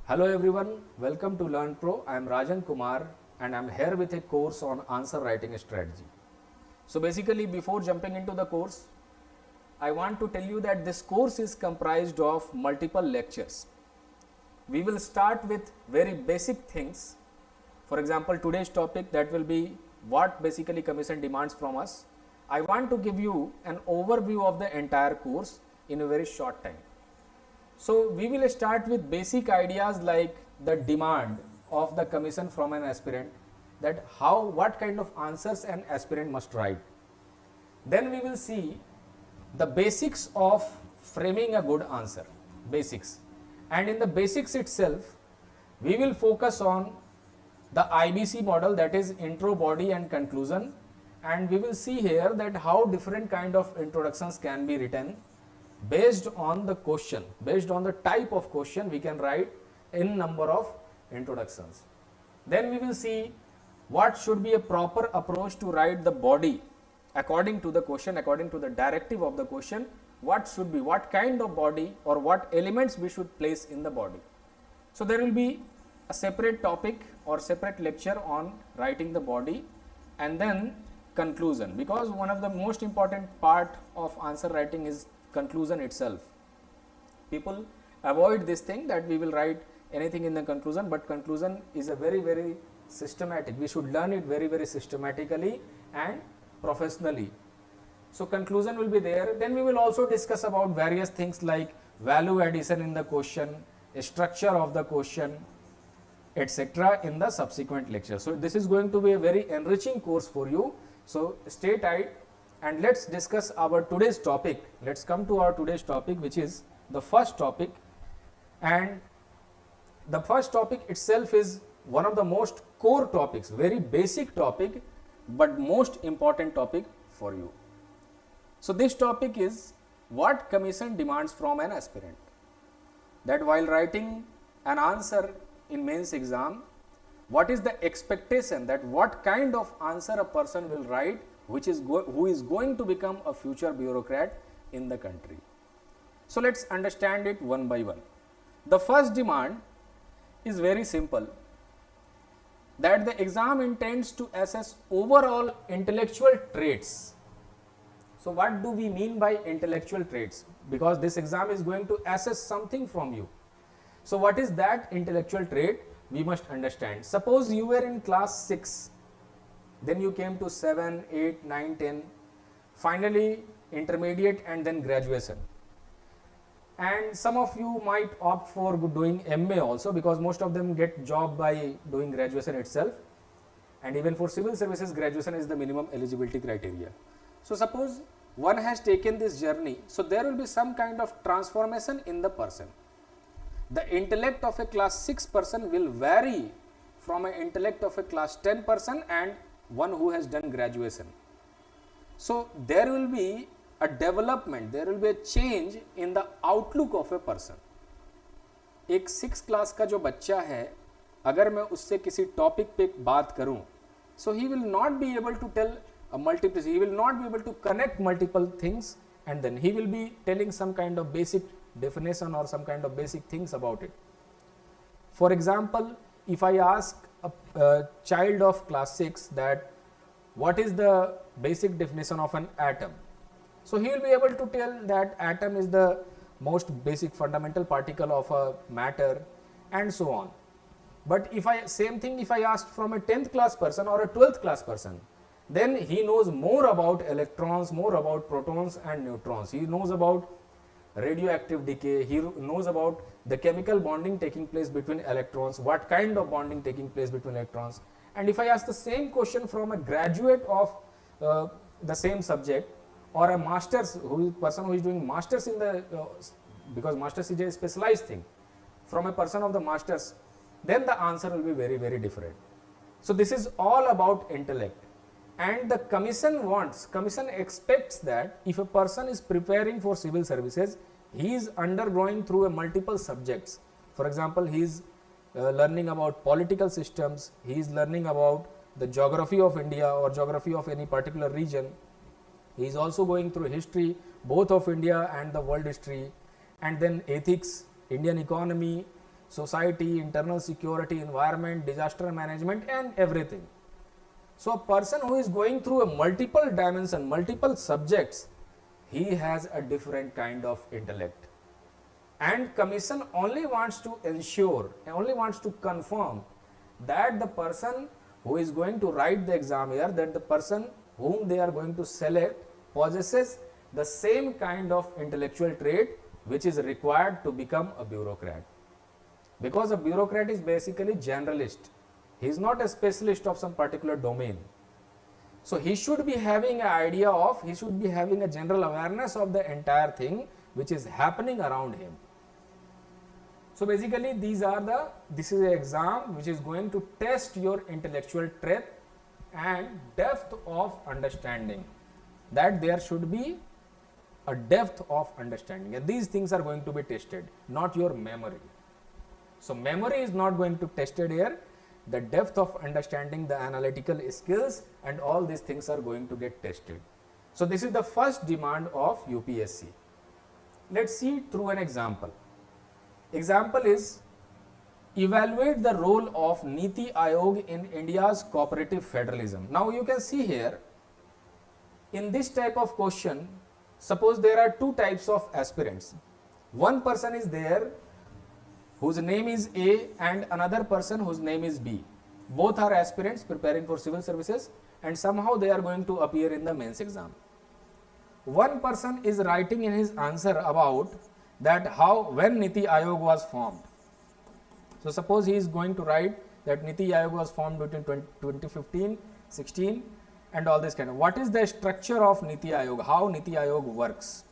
Hello everyone, welcome to LearnPro. I am Rajan Kumar and I am here with a course on answer writing strategy. So basically before jumping into the course, I want to tell you that this course is comprised of multiple lectures. We will start with very basic things. For example, today's topic that will be what basically commission demands from us. I want to give you an overview of the entire course in a very short time. So we will start with basic ideas like the demand of the commission from an aspirant, that what kind of answers an aspirant must write. Then we will see the basics of framing a good answer, basics. And in the basics itself, we will focus on the IBC model, that is intro, body and conclusion. And we will see here that how different kind of introductions can be written based on the question, based on the type of question we can write in number of introductions. Then we will see what should be a proper approach to write the body according to the question, according to the directive of the question, what should be, what kind of body or what elements we should place in the body. So there will be a separate topic or separate lecture on writing the body, and then conclusion, because one of the most important part of answer writing is conclusion itself. People avoid this thing that we will write anything in the conclusion, but conclusion is a very systematic. We should learn it very systematically and professionally. So conclusion will be there. Then we will also discuss about various things like value addition in the question, structure of the question, etc. in the subsequent lecture. So this is going to be a very enriching course for you. So stay tight and let's discuss our today's topic. Let's come to our today's topic, which is the first topic. And the first topic itself is one of the most core topics, very basic topic, but most important topic for you. So this topic is what commission demands from an aspirant. That while writing an answer in mains exam, what is the expectation, that what kind of answer a person will write who is going to become a future bureaucrat in the country. So let's understand it one by one. The first demand is very simple, that the exam intends to assess overall intellectual traits. So what do we mean by intellectual traits? Because this exam is going to assess something from you. So what is that intellectual trait? We must understand. Suppose you were in class 6, then you came to 7, 8, 9, 10, finally intermediate and then graduation. And some of you might opt for doing MA also, because most of them get job by doing graduation itself. And even for civil services, graduation is the minimum eligibility criteria. So suppose one has taken this journey, so there will be some kind of transformation in the person. The intellect of a class 6 person will vary from an intellect of a class 10 person and one who has done graduation. So there will be a development, there will be a change in the outlook of a person. एक 6 class का जो बच्चा है, अगर मैं उससे किसी topic पे बात करूं, so he will not be able to tell a multiplicity, he will not be able to connect multiple things, and then he will be telling some kind of basic definition or some kind of basic things about it. For example, if I ask a child of class 6 that what is the basic definition of an atom, so he will be able to tell that atom is the most basic fundamental particle of a matter and so on. But if same thing if I asked from a 10th class person or a 12th class person, then he knows more about electrons, more about protons and neutrons. He knows about radioactive decay, he knows about the chemical bonding taking place between electrons, what kind of bonding taking place between electrons. And if I ask the same question from a graduate of the same subject or a master's person who is doing masters in the, because masters is a specialized thing, from a person of the masters, then the answer will be very different. So this is all about intellect. And the commission expects that if a person is preparing for civil services, he is undergoing through a multiple subjects. For example, he is learning about political systems, he is learning about the geography of India or geography of any particular region. He is also going through history, both of India and the world history, and then ethics, Indian economy, society, internal security, environment, disaster management, and everything. So a person who is going through a multiple dimension, multiple subjects, he has a different kind of intellect. And commission only wants to ensure, only wants to confirm that the person who is going to write the exam here, that the person whom they are going to select possesses the same kind of intellectual trait which is required to become a bureaucrat. Because a bureaucrat is basically generalist. He is not a specialist of some particular domain. So he should be having an idea of, he should be having a general awareness of the entire thing which is happening around him. So basically this is an exam which is going to test your intellectual trait and depth of understanding, that there should be a depth of understanding, and these things are going to be tested, not your memory. So memory is not going to be tested here, the depth of understanding, the analytical skills, and all these things are going to get tested. So this is the first demand of UPSC. Let's see through an example. Example is, evaluate the role of Niti Aayog in India's cooperative federalism. Now you can see here, in this type of question, suppose there are two types of aspirants. One person is there whose name is A and another person whose name is B. Both are aspirants preparing for civil services, and somehow they are going to appear in the mains exam. One person is writing in his answer about that when Niti Aayog was formed. So suppose he is going to write that Niti Aayog was formed between 2015, 16 and all this kind of. What is the structure of Niti Aayog? How Niti Aayog works?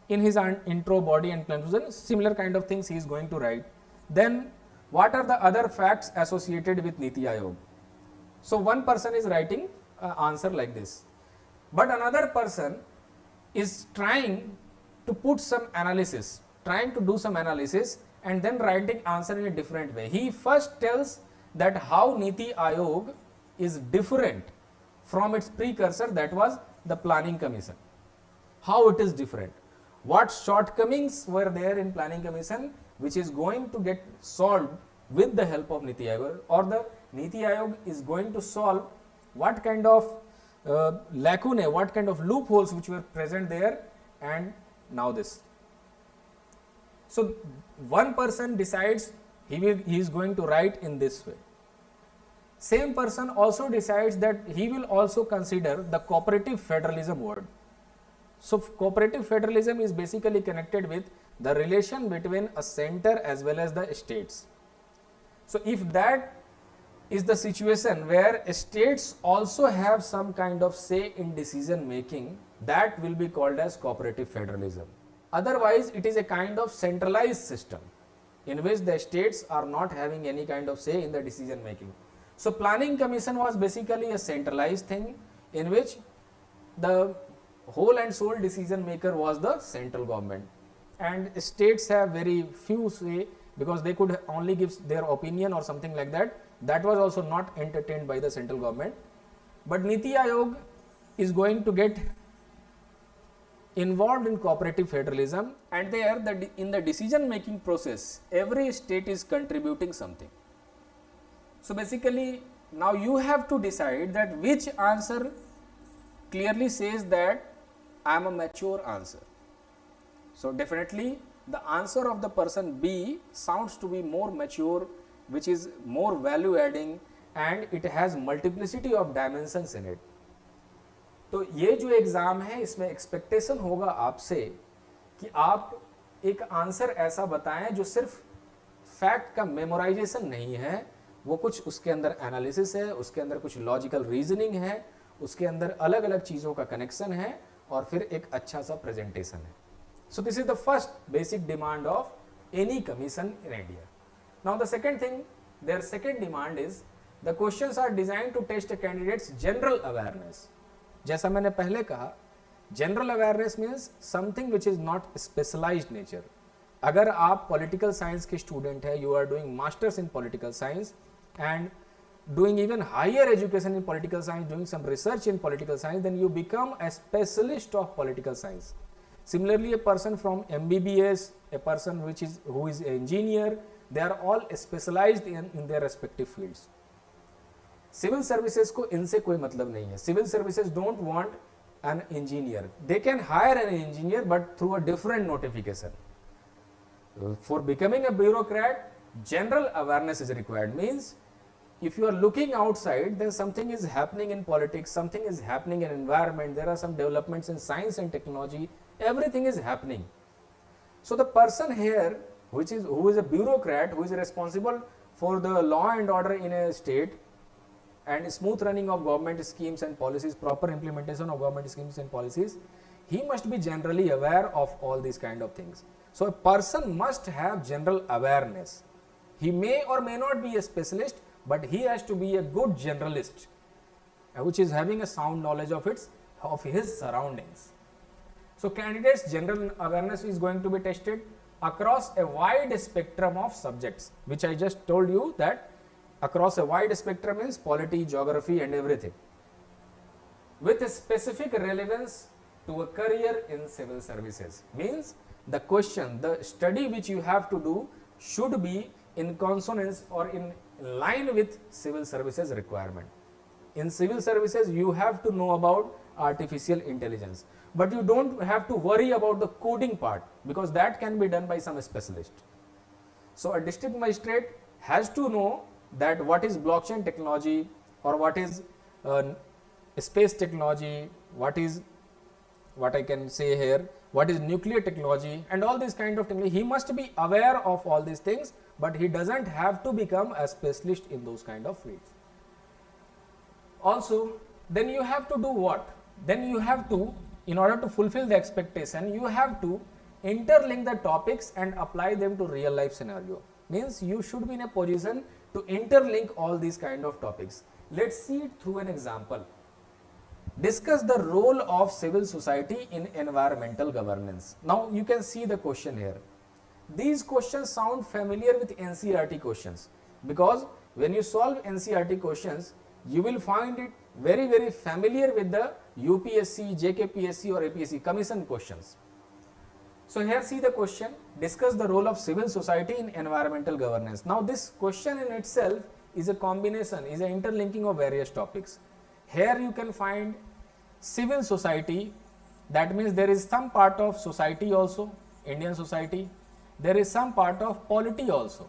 In his intro, body and conclusion, similar kind of things he is going to write. Then what are the other facts associated with Niti Aayog? So one person is writing an answer like this, but another person is trying to put some analysis, trying to do some analysis and then writing answer in a different way. He first tells that how Niti Aayog is different from its precursor, that was the Planning Commission. How it is different, what shortcomings were there in Planning Commission which is going to get solved with the help of Niti Aayog, or the Niti Aayog is going to solve what kind of lacunae, what kind of loopholes which were present there, and now this. So one person decides he is going to write in this way. Same person also decides that he will also consider the cooperative federalism word. So cooperative federalism is basically connected with the relation between a center as well as the states. So if that is the situation where states also have some kind of say in decision making, that will be called as cooperative federalism. Otherwise it is a kind of centralized system in which the states are not having any kind of say in the decision making. So Planning Commission was basically a centralized thing in which the whole and sole decision maker was the central government, and states have very few say because they could only give their opinion or something like that. That was also not entertained by the central government. But Niti Aayog is going to get involved in cooperative federalism, and there in the decision making process every state is contributing something. So basically now you have to decide that which answer clearly says that I am a mature answer. So definitely the answer of the person B sounds to be more mature, which is more value adding, and it has multiplicity of dimensions in it. तो ये जो exam है इसमें expectation होगा आपसे कि आप एक आंसर ऐसा बताएं जो सिर्फ फैक्ट का मेमोराइजेशन नहीं है, वो कुछ उसके अंदर एनालिसिस है, उसके अंदर कुछ लॉजिकल रीजनिंग है, उसके अंदर अलग अलग चीज़ों का कनेक्शन है, और फिर एक अच्छा सा प्रेजेंटेशन है. So this is the first basic demand of any commission in India. Now the second thing, their second demand is the questions are design to test candidates general awareness. जैसा मैंने पहले कहा, general awareness means something which is not specialised nature. अगर आप political science के student है, you are doing masters in political science and doing even higher education in political science, doing some research in political science, then you become a specialist of political science. Similarly, a person from MBBS, a person who is an engineer, they are all specialized in their respective fields. Civil services को इनसे कोई मतलब नहीं है. Civil services don't want an engineer. They can hire an engineer but through a different notification. For becoming a bureaucrat, general awareness is required. Means if you are looking outside, then something is happening in politics, something is happening in environment, there are some developments in science and technology, everything is happening. So the person here who is a bureaucrat, who is responsible for the law and order in a state and smooth running of government schemes and policies, proper implementation of government schemes and policies, he must be generally aware of all these kind of things. So a person must have general awareness. He may or may not be a specialist, but he has to be a good generalist, which is having a sound knowledge of his surroundings. So candidates' general awareness is going to be tested across a wide spectrum of subjects, which I just told you that across a wide spectrum means polity, geography and everything, with a specific relevance to a career in civil services. Means the question, the study which you have to do should be in consonance or in line with civil services requirement. In civil services, you have to know about artificial intelligence, but you don't have to worry about the coding part because that can be done by some specialist. So a district magistrate has to know that what is blockchain technology or what is space technology, what I can say here, what is nuclear technology and all these kind of technology. He must be aware of all these things, but he doesn't have to become a specialist in those kind of fields. Also, then you have to do what? Then you have to, in order to fulfill the expectation, you have to interlink the topics and apply them to real life scenario. Means you should be in a position to interlink all these kind of topics. Let's see it through an example. Discuss the role of civil society in environmental governance. Now you can see the question here. These questions sound familiar with NCERT questions because when you solve NCERT questions, you will find it very, very familiar with the UPSC, JKPSC or APSC commission questions. So here see the question, discuss the role of civil society in environmental governance. Now this question in itself is a combination, is an interlinking of various topics. Here you can find civil society, that means there is some part of society also, Indian society, there is some part of polity also.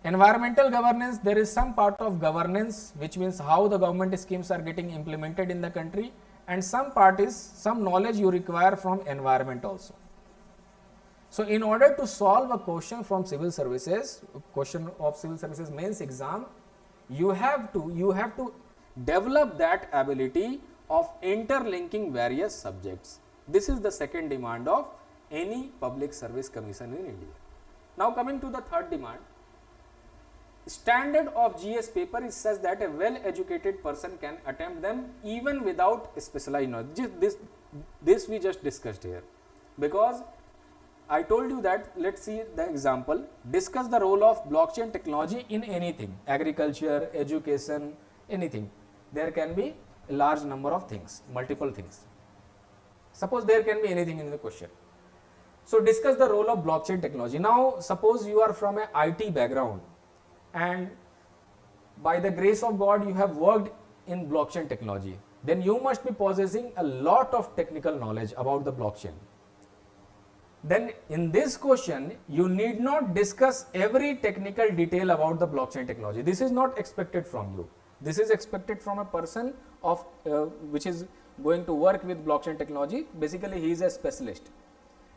Environmental governance, there is some part of governance, which means how the government schemes are getting implemented in the country, and some part is some knowledge you require from environment also. So in order to solve a question from civil services, question of civil services mains exam, you have to develop that ability of interlinking various subjects. This is the second demand of any public service commission in India. Now coming to the third demand, standard of GS paper is such that a well educated person can attempt them even without specialized knowledge. This we just discussed here, because I told you that, let's see the example, discuss the role of blockchain technology in anything, agriculture, education, anything. There can be a large number of things, multiple things. Suppose there can be anything in the question. So discuss the role of blockchain technology. Now suppose you are from an IT background and by the grace of God you have worked in blockchain technology, then you must be possessing a lot of technical knowledge about the blockchain. Then in this question you need not discuss every technical detail about the blockchain technology. This is not expected from you. This is expected from a person of which is going to work with blockchain technology. Basically he is a specialist.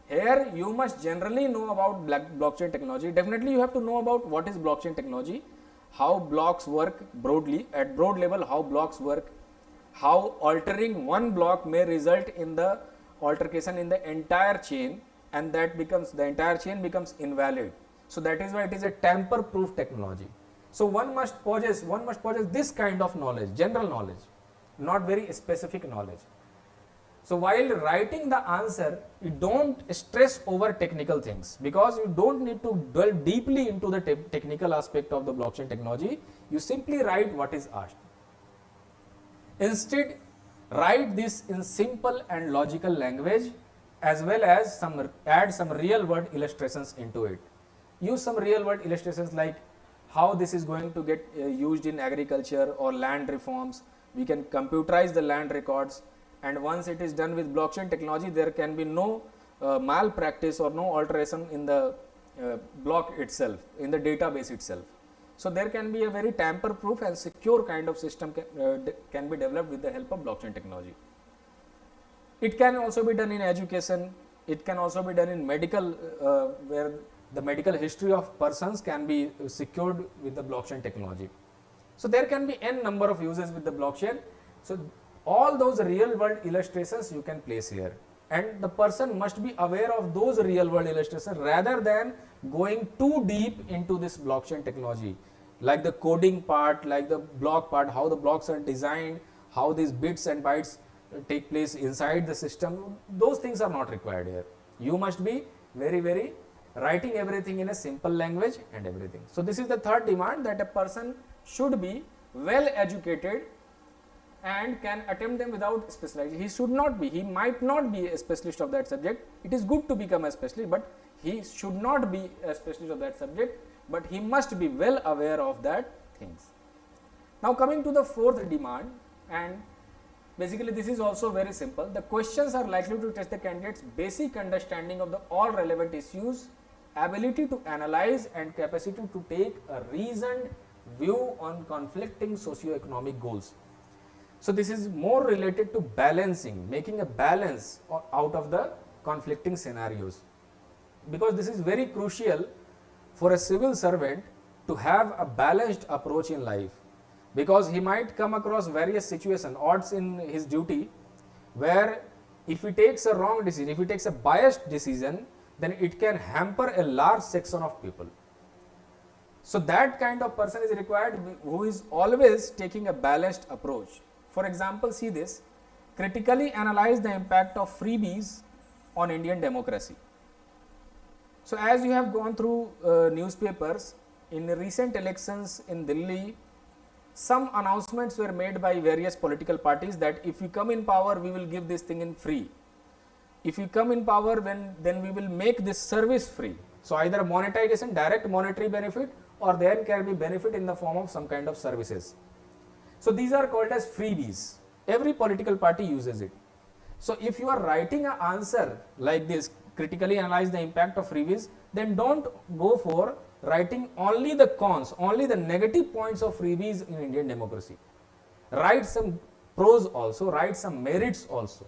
Here you must generally know about blockchain technology. Definitely you have to know about what is blockchain technology, how blocks work broadly, at broad level how blocks work, how altering one block may result in the altercation in the entire chain, and that becomes, the entire chain becomes invalid. So that is why it is a tamper proof technology. So one must possess this kind of knowledge, general knowledge, not very specific knowledge. So while writing the answer, you don't stress over technical things, because you don't need to delve deeply into the technical aspect of the blockchain technology. You simply write what is asked. Instead, write this in simple and logical language, as well as add some real world illustrations into it. Use some real world illustrations like how this is going to get used in agriculture or land reforms. We can computerize the land records, and once it is done with blockchain technology, there can be no malpractice or no alteration in the block itself, in the database itself. So there can be a very tamper proof and secure kind of system can be developed with the help of blockchain technology. It can also be done in education. It can also be done in medical, where the medical history of persons can be secured with the blockchain technology. So there can be n number of uses with the blockchain. So all those real world illustrations you can place here, and the person must be aware of those real world illustrations rather than going too deep into this blockchain technology, like the coding part, like the block part, how the blocks are designed, how these bits and bytes take place inside the system. Those things are not required here. You must be very writing everything in a simple language and everything. So this is the third demand, that a person should be well educated and can attempt them without specialization. He should not be, he might not be a specialist of that subject. It is good to become a specialist, but he should not be a specialist of that subject, but he must be well aware of that things. Now coming to the fourth demand, and basically this is also very simple. The questions are likely to test the candidate's basic understanding of the all relevant issues, ability to analyze, and capacity to take a reasoned view on conflicting socio-economic goals. So this is more related to balancing, making a balance out of the conflicting scenarios, because this is very crucial for a civil servant to have a balanced approach in life, because he might come across various situations, odds in his duty, where if he takes a wrong decision, if he takes a biased decision, then it can hamper a large section of people. So that kind of person is required who is always taking a balanced approach. For example, see this: critically analyze the impact of freebies on Indian democracy. So as you have gone through newspapers, in the recent elections in Delhi, some announcements were made by various political parties that if we come in power, we will give this thing in free. If we come in power, then we will make this service free. So either monetization, direct monetary benefit, or there can be benefit in the form of some kind of services. So these are called as freebies. Every political party uses it. So if you are writing an answer like this, critically analyze the impact of freebies, then don't go for writing only the cons, only the negative points of freebies in Indian democracy. Write some pros also, write some merits also.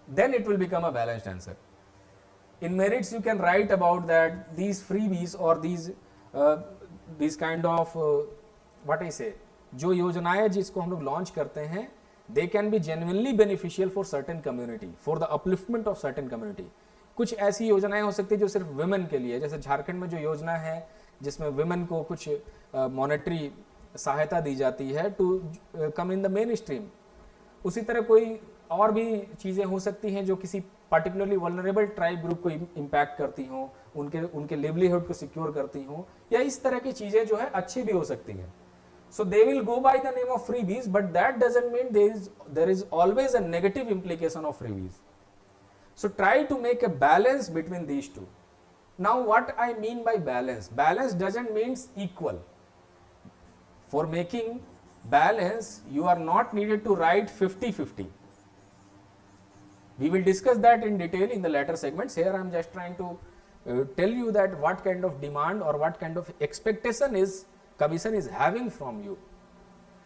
Then it will become a balanced answer. In merits, you can write about that these freebies or these kind of what I say, जो योजनाएं जिसको हम लोग launch करते हैं, they can be genuinely beneficial for certain community, for the upliftment of certain community. कुछ ऐसी योजनाएं हो सकती है जो सिर्फ women के लिए, जैसे झारखंड में जो योजना है जिसमें women को कुछ monetary सहायता दी जाती है to come in the mainstream. उसी तरह कोई और भी चीज़ें हो सकती हैं जो किसी particularly vulnerable tribe group को impact करती हों, उनके livelihood को secure करती हों, या इस तरह की चीज़ें जो है अच्छी भी हो सकती हैं. So they will go by the name of freebies, but that doesn't mean there is always a negative implication of freebies. So try to make a balance between these two. Now what I mean by balance? Balance doesn't mean equal. For making balance, you are not needed to write 50-50. We will discuss that in detail in the later segments. Here I am just trying to tell you that what kind of demand or what kind of expectation is commission is having from you.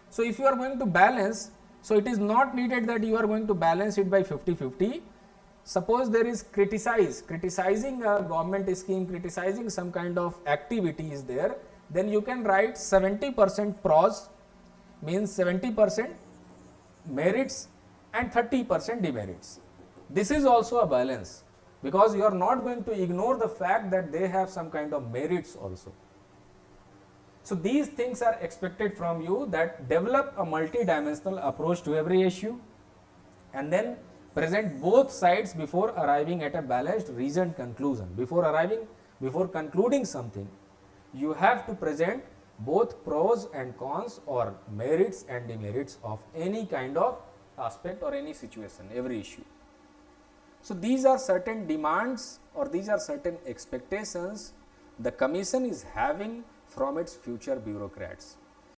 So if you are going to balance, so it is not needed that you are going to balance it by 50-50. Suppose there is criticizing a government scheme, criticizing some kind of activity is there, then you can write 70% pros, means 70% merits and 30% demerits. This is also a balance, because you are not going to ignore the fact that they have some kind of merits also. So these things are expected from you, that develop a multi-dimensional approach to every issue and then present both sides before arriving at a balanced reasoned conclusion. Before concluding something, you have to present both pros and cons or merits and demerits of any kind of aspect or any situation, every issue. So these are certain demands or these are certain expectations the commission is having from its future bureaucrats.